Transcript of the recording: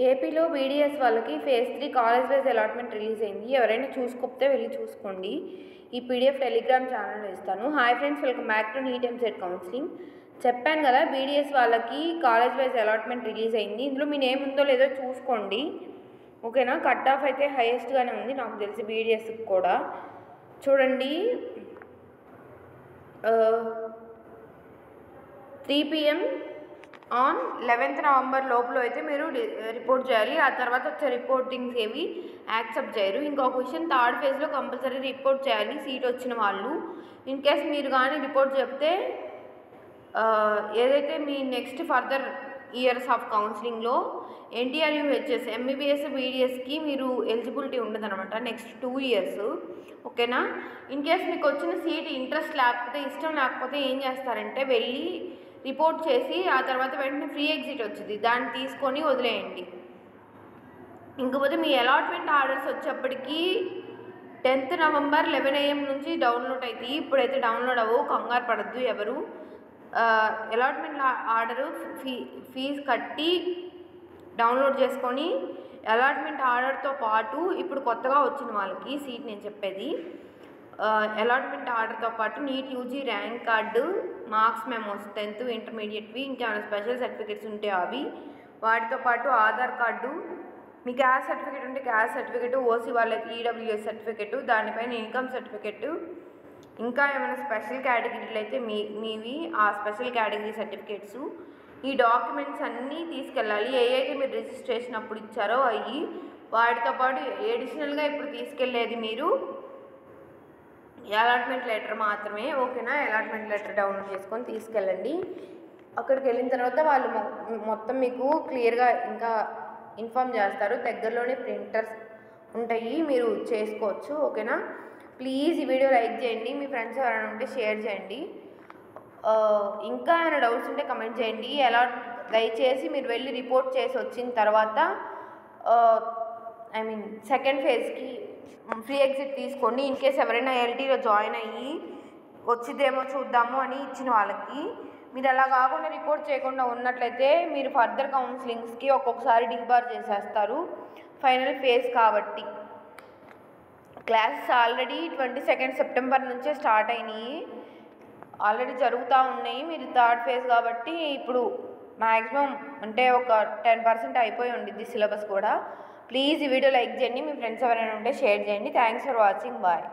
ఏపీలో బీడీఎస్ వాళ్ళకి phase 3 college wise allotment release అయింది. ఎవరైనా చూసుకోకపోతే వెళ్ళి చూసుకోండి. ఈ పీడిఎఫ్ టెలిగ్రామ్ ఛానల్లో ఇస్తాను. Hi friends, welcome back to NEET EAMCET counselling. చెప్పాను కదా, బీడీఎస్ వాళ్ళకి కాలేజ్ వైజ్ అలాట్మెంట్ రిలీజ్ అయింది. ఇందులో మీ నేమ్ ఉందో లేదో చూసుకోండి, ఓకేనా. కట్ ఆఫ్ అయితే హైయెస్ట్గానే ఉంది నాకు తెలిసి బీడీఎస్కి కూడా. చూడండి, 3 PM ఆన్ 11th నవంబర్ లోపల అయితే మీరు రిపోర్ట్ చేయాలి. ఆ తర్వాత వచ్చే రిపోర్టింగ్స్ ఏవి యాక్సెప్ట్ చేయరు. ఇంకొక విషయం, థర్డ్ ఫేజ్లో కంపల్సరీ రిపోర్ట్ చేయాలి సీట్ వచ్చిన వాళ్ళు. ఇన్ కేస్ మీరు కానీ రిపోర్ట్ చెప్తే ఏదైతే మీ నెక్స్ట్ ఫర్దర్ ఇయర్స్ ఆఫ్ కౌన్సిలింగ్లో ఎన్టీఆర్ యూహెచ్ఎస్ ఎంబీబీఎస్ బీడీఎస్కి మీరు ఎలిజిబిలిటీ ఉండదన్నమాట నెక్స్ట్ 2 years, ఓకేనా. ఇన్ కేస్ మీకు వచ్చిన సీట్ ఇంట్రెస్ట్ లేకపోతే, ఇష్టం లేకపోతే ఏం చేస్తారంటే వెళ్ళి రిపోర్ట్ చేసి ఆ తర్వాత వెంటనే ఫ్రీ ఎగ్జిట్ వచ్చింది, దాన్ని తీసుకొని వదిలేయండి. ఇంకపోతే మీ అలాట్మెంట్ ఆర్డర్స్ వచ్చేప్పటికీ 10th నవంబర్ 11 AM నుంచి డౌన్లోడ్ అవుతాయి. ఇప్పుడైతే డౌన్లోడ్ అవ్వవు, కంగారు పడద్దు ఎవరు. అలాట్మెంట్ ఆర్డరు ఫీజు కట్టి డౌన్లోడ్ చేసుకొని అలాట్మెంట్ ఆర్డర్తో పాటు ఇప్పుడు కొత్తగా వచ్చిన వాళ్ళకి సీట్ నేను చెప్పేది, అలాట్మెంట్ ఆర్డర్తో పాటు NEET UG rank card, marks memos 10th ఇంటర్మీడియట్వి, ఇంకేమైనా స్పెషల్ సర్టిఫికేట్స్ ఉంటే అవి, వాటితో పాటు ఆధార్ కార్డు, మీ క్యాస్ట్ సర్టిఫికేట్ ఉంటే క్యాస్ట్ సర్టిఫికేట్, ఓసీ వాళ్ళకి ఈడబ్ల్యూఎస్ సర్టిఫికేట్, దానిపైన ఇన్కమ్ సర్టిఫికేట్, ఇంకా ఏమైనా స్పెషల్ కేటగిరీలు అయితే మీవి ఆ స్పెషల్ కేటగిరీ సర్టిఫికేట్స్, ఈ డాక్యుమెంట్స్ అన్నీ తీసుకెళ్ళాలి. ఏవైతే మీరు రిజిస్ట్రేషన్ అప్పుడు ఇచ్చారో అవి, వాటితో పాటు ఎడిషనల్గా ఇప్పుడు తీసుకెళ్ళేది మీరు అలాట్మెంట్ లెటర్ మాత్రమే, ఓకేనా. అలాట్మెంట్ లెటర్ డౌన్లోడ్ చేసుకొని తీసుకెళ్ళండి. అక్కడికి వెళ్ళిన తర్వాత వాళ్ళు మొత్తం మీకు క్లియర్గా ఇంకా ఇన్ఫామ్ చేస్తారు. దగ్గరలోనే ప్రింటర్స్ ఉంటాయి, మీరు చేసుకోవచ్చు, ఓకేనా. ప్లీజ్ ఈ వీడియో లైక్ చేయండి, మీ ఫ్రెండ్స్ ఎవరైనా ఉంటే షేర్ చేయండి. ఇంకా ఏమైనా డౌట్స్ ఉంటే కమెంట్ చేయండి. దయచేసి మీరు వెళ్ళి రిపోర్ట్ చేసి వచ్చిన తర్వాత సెకండ్ ఫేజ్కి ఫ్రీ ఎగ్జిట్ తీసుకోండి. ఇన్ కేస్ ఎవరైనా ఎల్టీలో జాయిన్ అయ్యి వచ్చిందేమో చూద్దాము అని ఇచ్చిన వాళ్ళకి, మీరు అలా కాకుండా రిపోర్ట్ చేయకుండా ఉన్నట్లయితే మీరు ఫర్దర్ కౌన్సిలింగ్స్కి ఒక్కొక్కసారి డీబార్ చేసేస్తారు, ఫైనల్ ఫేజ్ కాబట్టి. క్లాసెస్ ఆల్రెడీ 22nd సెప్టెంబర్ నుంచే స్టార్ట్ అయినాయి, ఆల్రెడీ జరుగుతూ ఉన్నాయి. మీరు థర్డ్ ఫేజ్ కాబట్టి ఇప్పుడు మ్యాక్సిమం అంటే ఒక 10% అయిపోయి ఉండిద్ది సిలబస్ కూడా. ప్లీజ్ ఈ వీడియో లైక్ చేయండి, మీ ఫ్రెండ్స్ ఎవరైనా ఉంటే షేర్ చేయండి. Thanks for watching, bye.